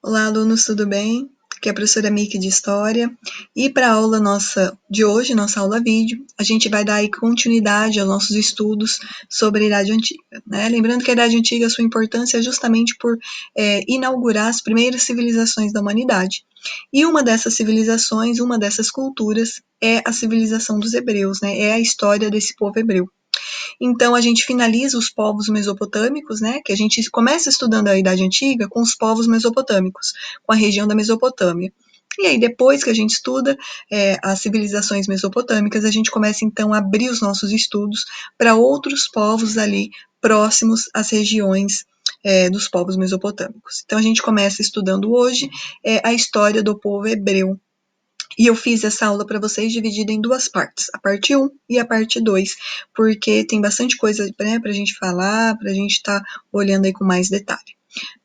Olá, alunos, tudo bem? Aqui é a professora Miki de História. E para a aula nossa de hoje, nossa aula vídeo, a gente vai dar aí continuidade aos nossos estudos sobre a Idade Antiga, né? Lembrando que a Idade Antiga, a sua importância é justamente por inaugurar as primeiras civilizações da humanidade. E uma dessas civilizações, uma dessas culturas, é a civilização dos hebreus, né? É a história desse povo hebreu. Então, a gente finaliza os povos mesopotâmicos, né, que a gente começa estudando a Idade Antiga com os povos mesopotâmicos, com a região da Mesopotâmia. E aí, depois que a gente estuda as civilizações mesopotâmicas, a gente começa, então, a abrir os nossos estudos para outros povos ali próximos às regiões dos povos mesopotâmicos. Então, a gente começa estudando hoje a história do povo hebreu. E eu fiz essa aula para vocês dividida em duas partes, a parte 1 e a parte 2, porque tem bastante coisa, né, para a gente falar, para a gente estar olhando aí com mais detalhe.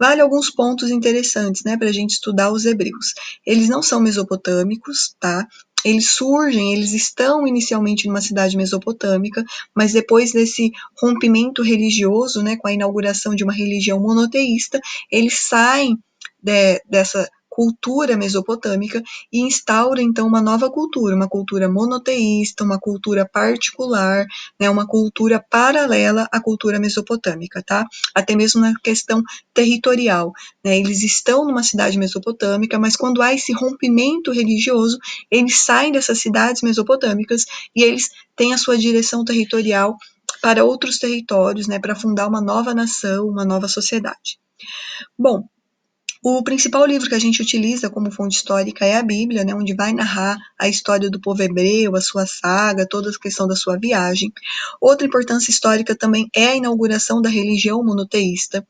Vale alguns pontos interessantes, né, para a gente estudar os hebreus. Eles não são mesopotâmicos, tá? Eles surgem, eles estão inicialmente numa cidade mesopotâmica, mas depois desse rompimento religioso, né, com a inauguração de uma religião monoteísta, eles saem dessa cultura mesopotâmica e instaura então uma nova cultura, uma cultura monoteísta, uma cultura particular, né, uma cultura paralela à cultura mesopotâmica, tá? Até mesmo na questão territorial, né? Eles estão numa cidade mesopotâmica, mas quando há esse rompimento religioso, eles saem dessas cidades mesopotâmicas e eles têm a sua direção territorial para outros territórios, né, para fundar uma nova nação, uma nova sociedade. Bom, o principal livro que a gente utiliza como fonte histórica é a Bíblia, né, onde vai narrar a história do povo hebreu, a sua saga, toda a questão da sua viagem. Outra importância histórica também é a inauguração da religião monoteísta.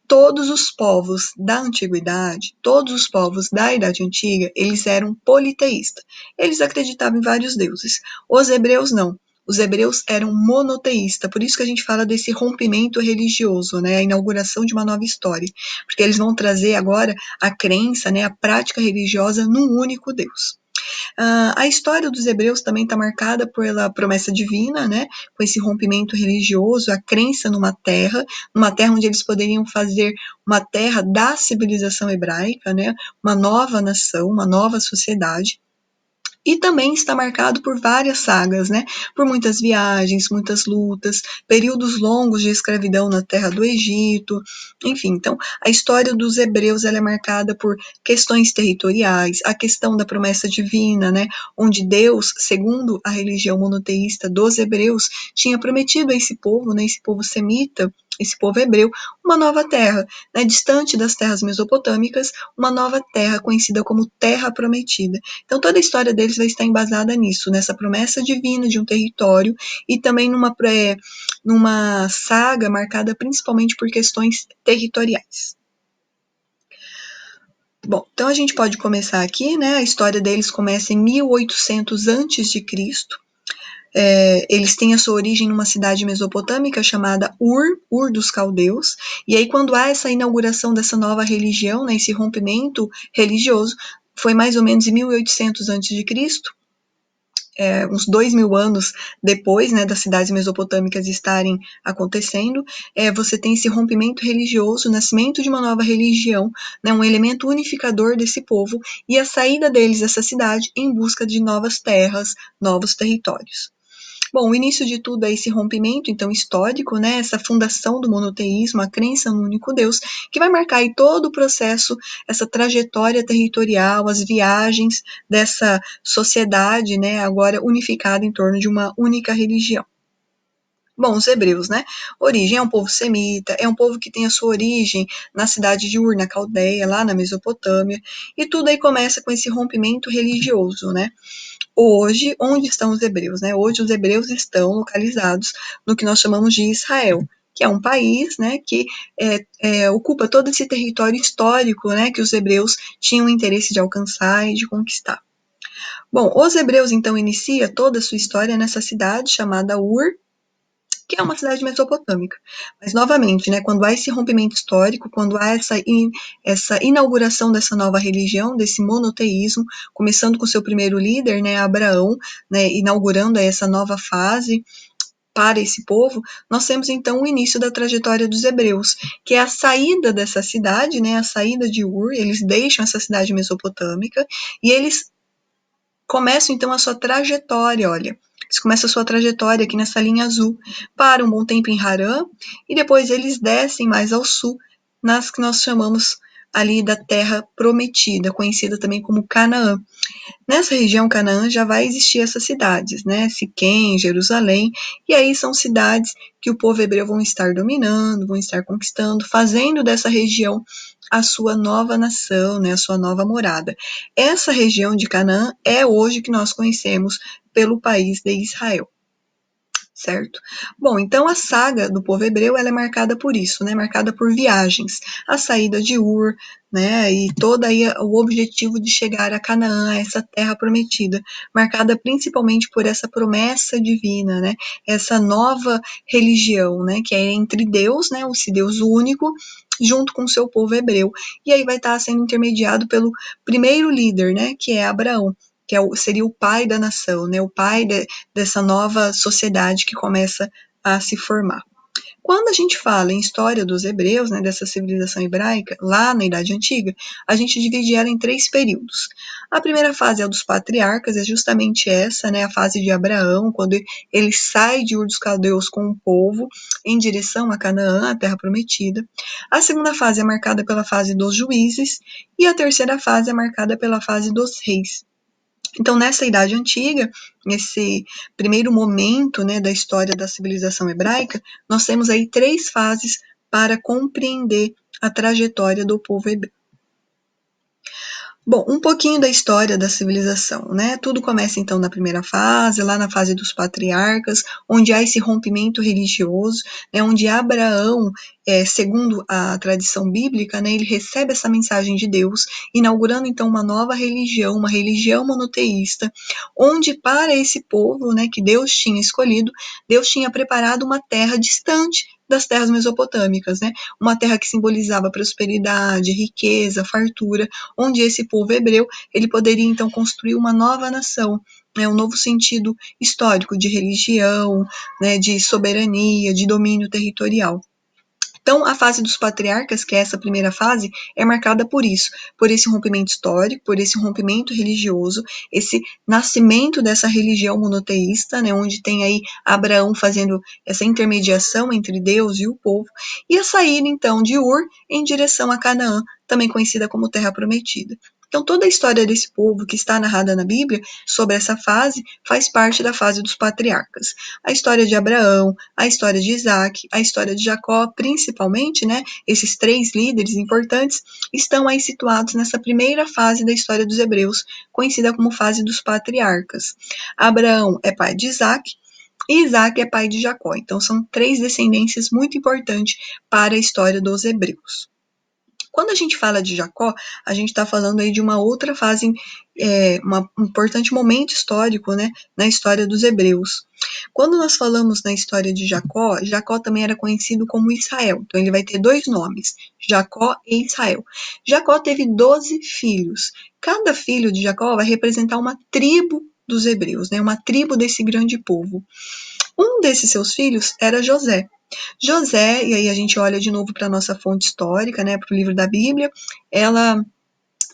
Todos os povos da antiguidade, todos os povos da Idade Antiga, eles eram politeístas. Eles acreditavam em vários deuses. Os hebreus não. Os hebreus eram monoteístas, por isso que a gente fala desse rompimento religioso, né, a inauguração de uma nova história, porque eles vão trazer agora a crença, né, a prática religiosa num único Deus. A história dos hebreus também está marcada pela promessa divina, né, com esse rompimento religioso, a crença numa terra onde eles poderiam fazer uma terra da civilização hebraica, né, uma nova nação, uma nova sociedade. E também está marcado por várias sagas, né? Por muitas viagens, muitas lutas, períodos longos de escravidão na terra do Egito, enfim. Então, a história dos hebreus ela é marcada por questões territoriais, a questão da promessa divina, né? Onde Deus, segundo a religião monoteísta dos hebreus, tinha prometido a esse povo, né? Esse povo semita, esse povo hebreu, uma nova terra, né? Distante das terras mesopotâmicas, uma nova terra conhecida como Terra Prometida. Então, toda a história deles vai estar embasada nisso, nessa promessa divina de um território e também numa saga marcada principalmente por questões territoriais. Bom, então a gente pode começar aqui, né? A história deles começa em 1800 a.C. Eles têm a sua origem numa cidade mesopotâmica chamada Ur dos Caldeus, e aí quando há essa inauguração dessa nova religião, né, esse rompimento religioso, foi mais ou menos em 1800 a.C., uns 2.000 anos depois, né, das cidades mesopotâmicas estarem acontecendo, você tem esse rompimento religioso, o nascimento de uma nova religião, né, um elemento unificador desse povo, e a saída deles dessa cidade em busca de novas terras, novos territórios. Bom, o início de tudo é esse rompimento, então, histórico, né, essa fundação do monoteísmo, a crença no único Deus, que vai marcar aí todo o processo, essa trajetória territorial, as viagens dessa sociedade, né, agora unificada em torno de uma única religião. Bom, os hebreus, né? Origem é um povo semita, é um povo que tem a sua origem na cidade de Ur, na Caldeia, lá na Mesopotâmia, e tudo aí começa com esse rompimento religioso, né? Hoje, onde estão os hebreus, né? Hoje os hebreus estão localizados no que nós chamamos de Israel, que é um país, né, que ocupa todo esse território histórico, né, que os hebreus tinham interesse de alcançar e de conquistar. Bom, os hebreus então inicia toda a sua história nessa cidade chamada Ur, que é uma cidade mesopotâmica. Mas, novamente, né, quando há esse rompimento histórico, quando há essa inauguração dessa nova religião, desse monoteísmo, começando com seu primeiro líder, né, Abraão, né, inaugurando essa nova fase, para esse povo, nós temos então o início da trajetória dos hebreus, que é a saída dessa cidade, né, a saída de Ur. Eles deixam essa cidade mesopotâmica e eles começam então a sua trajetória, olha. Eles começam a sua trajetória aqui nessa linha azul, param um bom tempo em Harã e depois eles descem mais ao sul, nas que nós chamamos ali da Terra Prometida, conhecida também como Canaã. Nessa região Canaã já vai existir essas cidades, né? Siquém, Jerusalém, e aí são cidades que o povo hebreu vão estar dominando, vão estar conquistando, fazendo dessa região a sua nova nação, né? A sua nova morada. Essa região de Canaã é hoje que nós conhecemos pelo país de Israel. Certo? Bom, então a saga do povo hebreu ela é marcada por isso, né? Marcada por viagens, a saída de Ur, né? E todo aí o objetivo de chegar a Canaã, a essa terra prometida, marcada principalmente por essa promessa divina, né? Essa nova religião, né? Que é entre Deus, né? Esse Deus único, junto com o seu povo hebreu. E aí vai estar sendo intermediado pelo primeiro líder, né? Que é Abraão, que seria o pai da nação, né? O pai dessa nova sociedade que começa a se formar. Quando a gente fala em história dos hebreus, né, dessa civilização hebraica, lá na Idade Antiga, a gente divide ela em 3 períodos. A primeira fase é a dos patriarcas, é justamente essa, né, a fase de Abraão, quando ele sai de Ur dos Caldeus com o povo em direção a Canaã, a terra prometida. A segunda fase é marcada pela fase dos juízes e a terceira fase é marcada pela fase dos reis. Então, nessa Idade Antiga, nesse primeiro momento, né, da história da civilização hebraica, nós temos aí 3 fases para compreender a trajetória do povo hebreu. Bom, um pouquinho da história da civilização, né? Tudo começa então na primeira fase, lá na fase dos patriarcas, onde há esse rompimento religioso, né? Onde Abraão, segundo a tradição bíblica, né? Ele recebe essa mensagem de Deus, inaugurando então uma nova religião, uma religião monoteísta, onde para esse povo, né? Que Deus tinha escolhido, Deus tinha preparado uma terra distante das terras mesopotâmicas, né? Uma terra que simbolizava prosperidade, riqueza, fartura, onde esse povo hebreu ele poderia então construir uma nova nação, né, um novo sentido histórico de religião, né, de soberania, de domínio territorial. Então, a fase dos patriarcas, que é essa primeira fase, é marcada por isso, por esse rompimento histórico, por esse rompimento religioso, esse nascimento dessa religião monoteísta, né, onde tem aí Abraão fazendo essa intermediação entre Deus e o povo, e a saída, então, de Ur em direção a Canaã, também conhecida como Terra Prometida. Então, toda a história desse povo que está narrada na Bíblia sobre essa fase faz parte da fase dos patriarcas. A história de Abraão, a história de Isaac, a história de Jacó, principalmente, né? Esses 3 líderes importantes estão aí situados nessa primeira fase da história dos hebreus, conhecida como fase dos patriarcas. Abraão é pai de Isaac e Isaac é pai de Jacó. Então, são 3 descendências muito importantes para a história dos hebreus. Quando a gente fala de Jacó, a gente está falando aí de uma outra fase, um importante momento histórico, né, na história dos hebreus. Quando nós falamos na história de Jacó, Jacó também era conhecido como Israel. Então ele vai ter 2 nomes, Jacó e Israel. Jacó teve 12 filhos. Cada filho de Jacó vai representar uma tribo dos hebreus, né, uma tribo desse grande povo. Um desses seus filhos era José. José, e aí a gente olha de novo para a nossa fonte histórica, né, para o livro da Bíblia, ela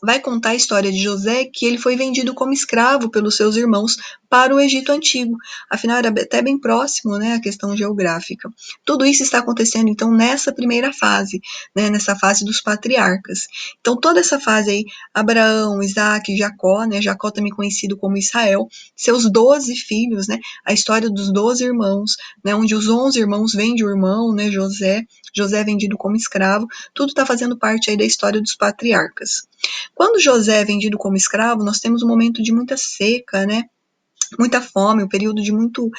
vai contar a história de José, que ele foi vendido como escravo pelos seus irmãos para o Egito Antigo. Afinal, era até bem próximo, né, a questão geográfica. Tudo isso está acontecendo, então, nessa primeira fase, né, nessa fase dos patriarcas. Então, toda essa fase aí, Abraão, Isaac, Jacó, né, Jacó também conhecido como Israel, seus 12 filhos, né, a história dos 12 irmãos, né, onde os 11 irmãos vendem o irmão, né, José vendido como escravo, tudo está fazendo parte aí da história dos patriarcas. Quando José é vendido como escravo, nós temos um momento de muita seca, né? Muita fome, um período de muito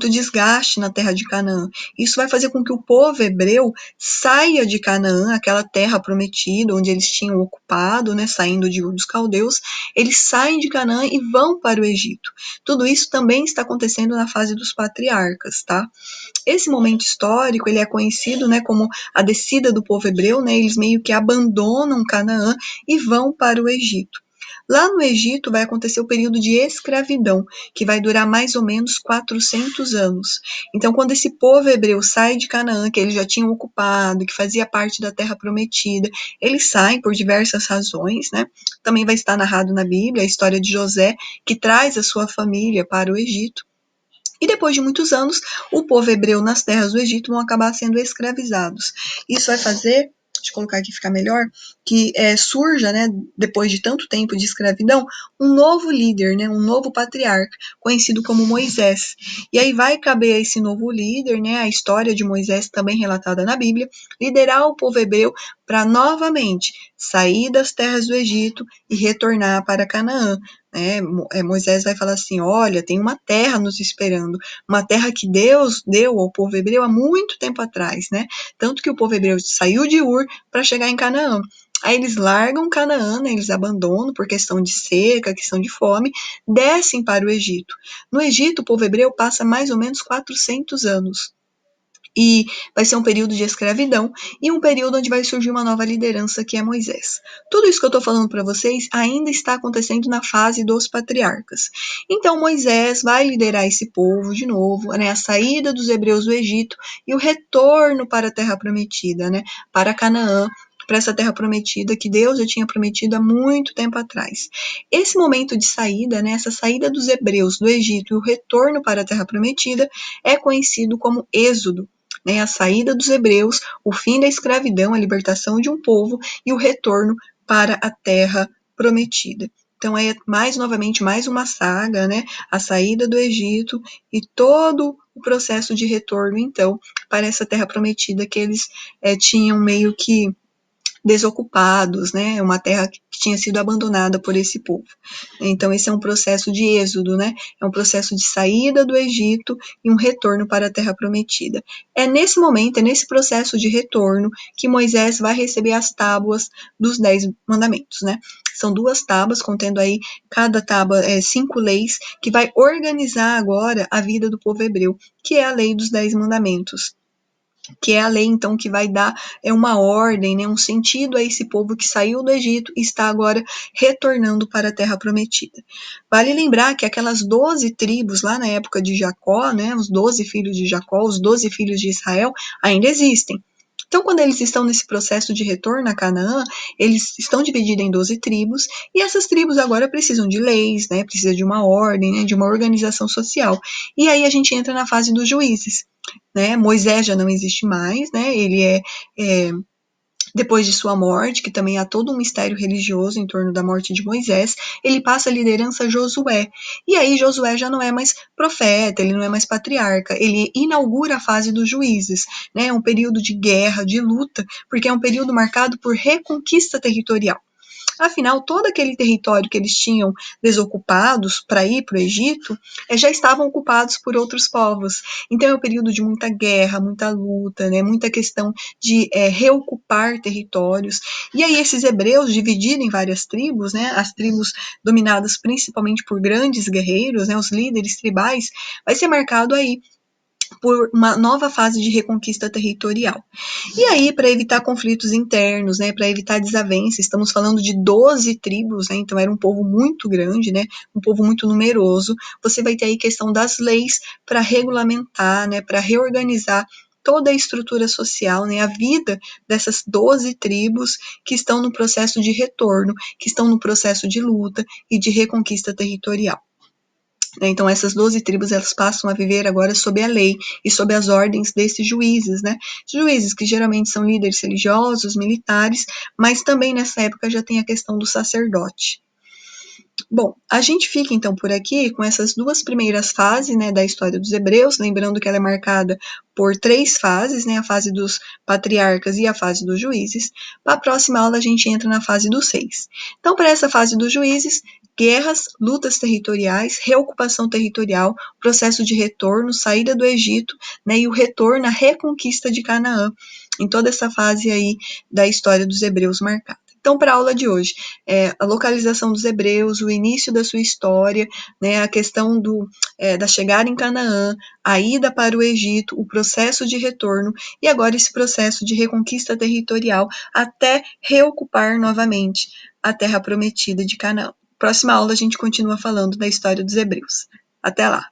desgaste na terra de Canaã. Isso vai fazer com que o povo hebreu saia de Canaã, aquela terra prometida, onde eles tinham ocupado, né, saindo de Ur dos Caldeus, eles saem de Canaã e vão para o Egito. Tudo isso também está acontecendo na fase dos patriarcas, tá? Esse momento histórico, ele é conhecido, né, como a descida do povo hebreu, né, eles meio que abandonam Canaã e vão para o Egito. Lá no Egito vai acontecer o período de escravidão, que vai durar mais ou menos 400 anos. Então, quando esse povo hebreu sai de Canaã, que eles já tinham ocupado, que fazia parte da terra prometida, eles saem por diversas razões, né? Também vai estar narrado na Bíblia a história de José, que traz a sua família para o Egito. E depois de muitos anos, o povo hebreu nas terras do Egito vão acabar sendo escravizados. Isso vai fazer, deixa eu colocar aqui ficar melhor, que surja, né, depois de tanto tempo de escravidão, um novo líder, né, um novo patriarca, conhecido como Moisés. E aí vai caber a esse novo líder, né, a história de Moisés também relatada na Bíblia, liderar o povo hebreu para novamente sair das terras do Egito e retornar para Canaã. Moisés vai falar assim: olha, tem uma terra nos esperando, uma terra que Deus deu ao povo hebreu há muito tempo atrás, né? Tanto que o povo hebreu saiu de Ur para chegar em Canaã. Aí eles largam Canaã, né, eles abandonam por questão de seca, questão de fome, descem para o Egito. No Egito, o povo hebreu passa mais ou menos 400 anos. E vai ser um período de escravidão e um período onde vai surgir uma nova liderança, que é Moisés. Tudo isso que eu estou falando para vocês ainda está acontecendo na fase dos patriarcas. Então Moisés vai liderar esse povo de novo, né, a saída dos hebreus do Egito e o retorno para a terra prometida, né, para Canaã, para essa terra prometida que Deus já tinha prometido há muito tempo atrás. Esse momento de saída, né, essa saída dos hebreus do Egito e o retorno para a terra prometida é conhecido como Êxodo, né, a saída dos hebreus, o fim da escravidão, a libertação de um povo e o retorno para a terra prometida. Então é novamente mais uma saga, né? A saída do Egito e todo o processo de retorno, então, para essa terra prometida que eles tinham meio que desocupados, né? Uma terra que tinha sido abandonada por esse povo. Então, esse é um processo de êxodo, né? É um processo de saída do Egito e um retorno para a terra prometida. É nesse momento, é nesse processo de retorno que Moisés vai receber as tábuas dos 10 mandamentos, né? São 2 tábuas, contendo aí cada tábua 5 leis, que vai organizar agora a vida do povo hebreu, que é a lei dos 10 mandamentos, que é a lei, então, que vai dar uma ordem, né, um sentido a esse povo que saiu do Egito e está agora retornando para a terra prometida. Vale lembrar que aquelas 12 tribos lá na época de Jacó, né, os 12 filhos de Jacó, os 12 filhos de Israel, ainda existem. Então, quando eles estão nesse processo de retorno a Canaã, eles estão divididos em 12 tribos, e essas tribos agora precisam de leis, né, precisa de uma ordem, né, de uma organização social. E aí a gente entra na fase dos juízes. Né? Moisés já não existe mais, né? Ele depois de sua morte, que também há todo um mistério religioso em torno da morte de Moisés, ele passa a liderança a Josué. E aí Josué já não é mais profeta, ele não é mais patriarca, ele inaugura a fase dos juízes, né? Um período de guerra, de luta, porque é um período marcado por reconquista territorial. Afinal, todo aquele território que eles tinham desocupados para ir para o Egito já estavam ocupados por outros povos. Então é um período de muita guerra, muita luta, né, muita questão de reocupar territórios. E aí esses hebreus, divididos em várias tribos, né, as tribos dominadas principalmente por grandes guerreiros, né, os líderes tribais, vai ser marcado aí por uma nova fase de reconquista territorial. E aí, para evitar conflitos internos, né, para evitar desavenças, estamos falando de 12 tribos, né, então era um povo muito grande, né, um povo muito numeroso, você vai ter aí questão das leis para regulamentar, né, para reorganizar toda a estrutura social, né, a vida dessas 12 tribos que estão no processo de retorno, que estão no processo de luta e de reconquista territorial. Então, essas 12 tribos, elas passam a viver agora sob a lei e sob as ordens desses juízes, né? Juízes que geralmente são líderes religiosos, militares, mas também nessa época já tem a questão do sacerdote. Bom, a gente fica então por aqui com essas 2 primeiras fases, né, da história dos hebreus, lembrando que ela é marcada por 3 fases, né, a fase dos patriarcas e a fase dos juízes. Para a próxima aula a gente entra na fase dos reis. Então, para essa fase dos juízes, guerras, lutas territoriais, reocupação territorial, processo de retorno, saída do Egito, né, e o retorno, a reconquista de Canaã, em toda essa fase aí da história dos hebreus marcada. Então, para a aula de hoje, a localização dos hebreus, o início da sua história, né, a questão da chegada em Canaã, a ida para o Egito, o processo de retorno e agora esse processo de reconquista territorial até reocupar novamente a terra prometida de Canaã. próxima aula a gente continua falando da história dos hebreus. Até lá!